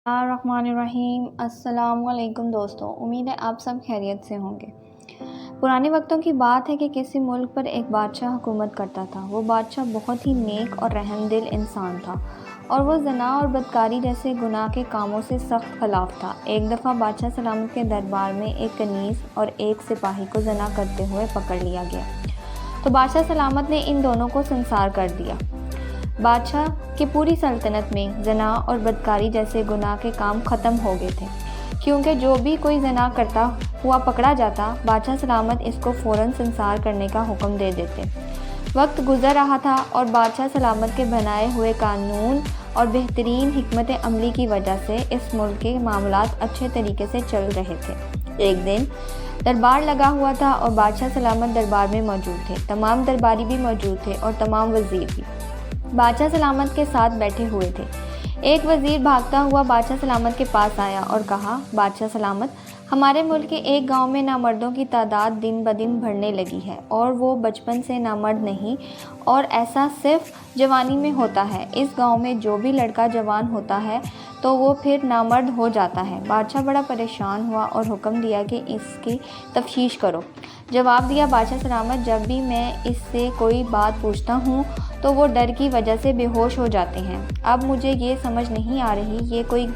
الرحمن الرحیم۔ السلام علیکم دوستو، امید ہے آپ سب خیریت سے ہوں گے۔ پرانے وقتوں کی بات ہے کہ کسی ملک پر ایک بادشاہ حکومت کرتا تھا۔ وہ بادشاہ بہت ہی نیک اور رحم دل انسان تھا اور وہ زنا اور بدکاری جیسے گناہ کے کاموں سے سخت خلاف تھا۔ ایک دفعہ بادشاہ سلامت کے دربار میں ایک کنیز اور ایک سپاہی کو زنا کرتے ہوئے پکڑ لیا گیا، تو بادشاہ سلامت نے ان دونوں کو سنسار کر دیا۔ بادشاہ کی پوری سلطنت میں زنا اور بدکاری جیسے گناہ کے کام ختم ہو گئے تھے، کیونکہ جو بھی کوئی زنا کرتا ہوا پکڑا جاتا، بادشاہ سلامت اس کو فوراً سنسار کرنے کا حکم دے دیتے۔ وقت گزر رہا تھا اور بادشاہ سلامت کے بنائے ہوئے قانون اور بہترین حکمت عملی کی وجہ سے اس ملک کے معاملات اچھے طریقے سے چل رہے تھے۔ ایک دن دربار لگا ہوا تھا اور بادشاہ سلامت دربار میں موجود تھے۔ تمام درباری بھی موجود تھے اور تمام وزیر بھی بادشاہ سلامت کے ساتھ بیٹھے ہوئے تھے۔ ایک وزیر بھاگتا ہوا بادشاہ سلامت کے پاس آیا اور کہا، بادشاہ سلامت، ہمارے ملک کے ایک گاؤں میں نامردوں کی تعداد دن بدن بڑھنے لگی ہے اور وہ بچپن سے نامرد نہیں، اور ایسا صرف جوانی میں ہوتا ہے۔ اس گاؤں میں جو بھی لڑکا جوان ہوتا ہے تو وہ پھر نامرد ہو جاتا ہے۔ بادشاہ بڑا پریشان ہوا اور حکم دیا کہ اس کی تفتیش کرو۔ جواب دیا بادشاہ سلامت، جب بھی میں اس سے کوئی بات پوچھتا ہوں تو وہ ڈر کی وجہ سے بے ہوش ہو جاتے ہیں۔ اب مجھے یہ سمجھ نہیں آ رہی یہ کوئی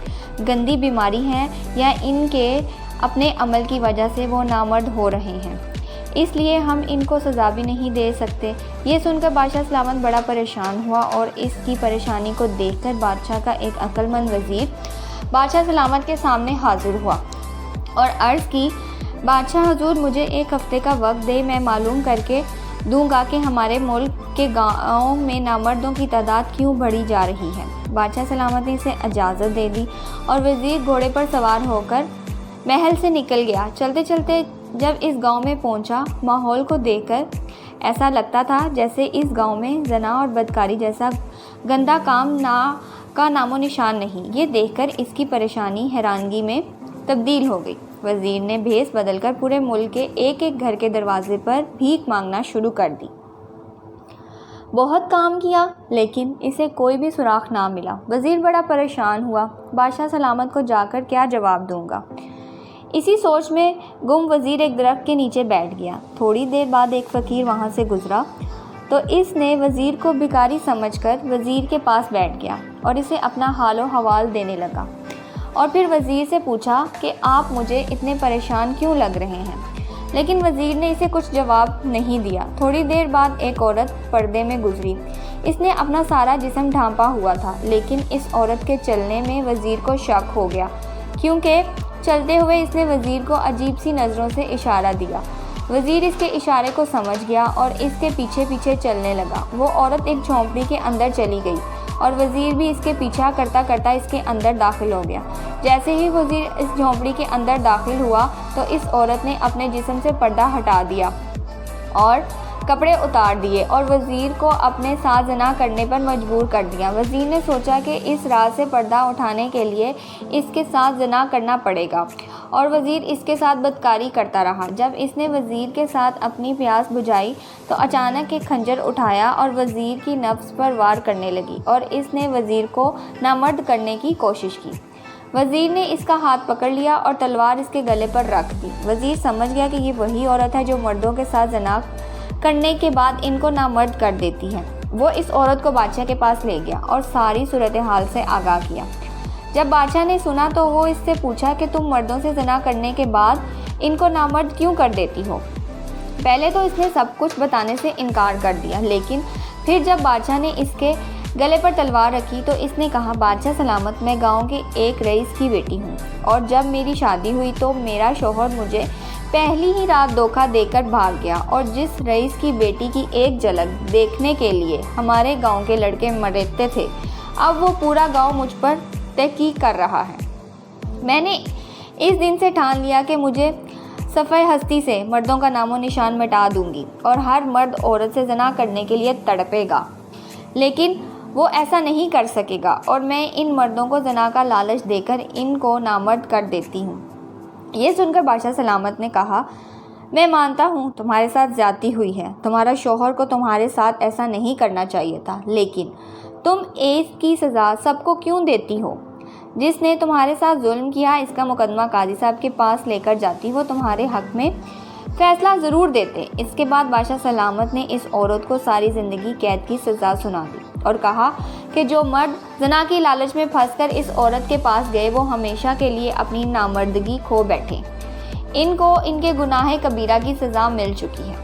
گندی بیماری ہے یا ان کے اپنے عمل کی وجہ سے وہ نامرد ہو رہے ہیں، اس لیے ہم ان کو سزا بھی نہیں دے سکتے۔ یہ سن کر بادشاہ سلامت بڑا پریشان ہوا اور اس کی پریشانی کو دیکھ کر بادشاہ کا ایک عقل مند وزیر بادشاہ سلامت کے سامنے حاضر ہوا اور عرض کی، بادشاہ حضور، مجھے ایک ہفتے کا وقت دے، میں معلوم کر کے دوں گا کہ ہمارے ملک کے گاؤں میں نامردوں کی تعداد کیوں بڑھی جا رہی ہے۔ بادشاہ سلامت نے اسے اجازت دے دی اور وزیر گھوڑے پر سوار ہو کر محل سے نکل گیا۔ چلتے چلتے جب اس گاؤں میں پہنچا، ماحول کو دیکھ کر ایسا لگتا تھا جیسے اس گاؤں میں زنا اور بدکاری جیسا گندا کام کا نام و نشان نہیں۔ یہ دیکھ کر اس کی پریشانی حیرانگی میں تبدیل ہو گئی۔ وزیر نے بھیس بدل کر پورے ملک کے ایک ایک گھر کے دروازے پر بھیک مانگنا شروع کر دی۔ بہت کام کیا لیکن اسے کوئی بھی سراغ نہ ملا۔ وزیر بڑا پریشان ہوا، بادشاہ سلامت کو جا کر کیا جواب دوں گا؟ اسی سوچ میں گم وزیر ایک درخت کے نیچے بیٹھ گیا۔ تھوڑی دیر بعد ایک فقیر وہاں سے گزرا تو اس نے وزیر کو بھکاری سمجھ کر وزیر کے پاس بیٹھ گیا اور اسے اپنا حال و حوال دینے لگا، اور پھر وزیر سے پوچھا کہ آپ مجھے اتنے پریشان کیوں لگ رہے ہیں؟ لیکن وزیر نے اسے کچھ جواب نہیں دیا۔ تھوڑی دیر بعد ایک عورت پردے میں گزری۔ اس نے اپنا سارا جسم ڈھانپا ہوا تھا، لیکن اس عورت کے چلنے میں وزیر کو شک ہو گیا، کیونکہ چلتے ہوئے اس نے وزیر کو عجیب سی نظروں سے اشارہ دیا۔ وزیر اس کے اشارے کو سمجھ گیا اور اس کے پیچھے پیچھے چلنے لگا۔ وہ عورت ایک جھونپڑی کے اندر چلی گئی اور وزیر بھی اس کے پیچھا کرتا کرتا اس کے اندر داخل ہو گیا۔ جیسے ہی وزیر اس جھونپڑی کے اندر داخل ہوا تو اس عورت نے اپنے جسم سے پردہ ہٹا دیا اور کپڑے اتار دیے اور وزیر کو اپنے ساتھ زنا کرنے پر مجبور کر دیا۔ وزیر نے سوچا کہ اس راز سے پردہ اٹھانے کے لیے اس کے ساتھ زنا کرنا پڑے گا، اور وزیر اس کے ساتھ بدکاری کرتا رہا۔ جب اس نے وزیر کے ساتھ اپنی پیاس بجھائی تو اچانک ایک خنجر اٹھایا اور وزیر کی نفس پر وار کرنے لگی، اور اس نے وزیر کو نامرد کرنے کی کوشش کی۔ وزیر نے اس کا ہاتھ پکڑ لیا اور تلوار اس کے گلے پر رکھ دی۔ وزیر سمجھ گیا کہ یہ وہی عورت ہے جو مردوں کے ساتھ زنا کرنے کے بعد ان کو نامرد کر دیتی ہے۔ وہ اس عورت کو بادشاہ کے پاس لے گیا اور ساری صورتحال سے آگاہ کیا۔ جب بادشاہ نے سنا تو وہ اس سے پوچھا کہ تم مردوں سے زنا کرنے کے بعد ان کو نامرد کیوں کر دیتی ہو؟ پہلے تو اس نے سب کچھ بتانے سے انکار کر دیا، لیکن پھر جب بادشاہ نے اس کے گلے پر تلوار رکھی تو اس نے کہا، بادشاہ سلامت، میں گاؤں کے ایک رئیس کی بیٹی ہوں، اور جب میری شادی ہوئی تو میرا شوہر مجھے پہلی ہی رات دھوکہ دے کر بھاگ گیا، اور جس رئیس کی بیٹی کی ایک جھلک دیکھنے کے لیے ہمارے گاؤں کے لڑکے مرتے تھے، اب وہ پورا گاؤں مجھ پر تحقیق کر رہا ہے۔ میں نے اس دن سے ٹھان لیا کہ مجھے صفحہ ہستی سے مردوں کا نام و نشان مٹا دوں گی، اور ہر مرد عورت سے زنا کرنے کے لیے تڑپے گا، لیکن وہ ایسا نہیں کر سکے گا، اور میں ان مردوں کو زنا کا لالچ دے کر ان کو نامرد کر دیتی ہوں۔ یہ سن کر بادشاہ سلامت نے کہا، میں مانتا ہوں تمہارے ساتھ زیادتی ہوئی ہے، تمہارا شوہر کو تمہارے ساتھ ایسا نہیں کرنا چاہیے تھا، لیکن تم اس کی سزا سب کو کیوں دیتی ہو؟ جس نے تمہارے ساتھ ظلم کیا اس کا مقدمہ قاضی صاحب کے پاس لے کر جاتی، وہ تمہارے حق میں فیصلہ ضرور دیتے۔ اس کے بعد بادشاہ سلامت نے اس عورت کو ساری زندگی قید کی سزا سنا دی اور کہا کہ جو مرد زنا کی لالچ میں پھنس کر اس عورت کے پاس گئے وہ ہمیشہ کے لیے اپنی نامردگی کھو بیٹھے۔ ان کو ان کے گناہ کبیرہ کی سزا مل چکی ہے۔